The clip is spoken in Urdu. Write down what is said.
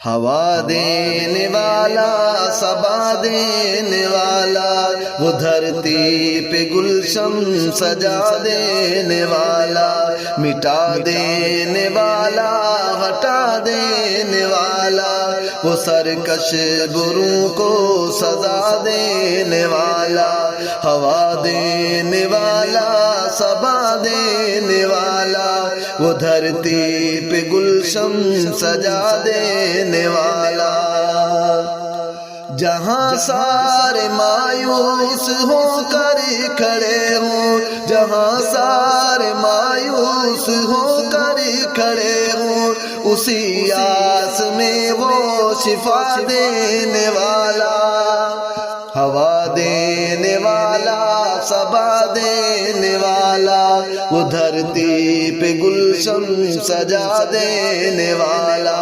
ہوا دینے والا صبا دینے والا، وہ دھرتی پہ گلشن سجا دینے والا، مٹا دینے والا ہٹا دینے والا، وہ سرکش بروں کو سزا دینے والا، ہوا دینے والا صبا دینے والا، وہ دھرتی پہ گلشن سجا دینے والا۔ جہاں سارے مایوس ہو کر کھڑے ہوں، جہاں سارے مایوس ہو کر کھڑے ہوں، اسی آس میں وہ شفا دینے والا، ہوا دینے والا صبا دینے والا، وہ دھرتی پہ گلشن سجا دینے والا۔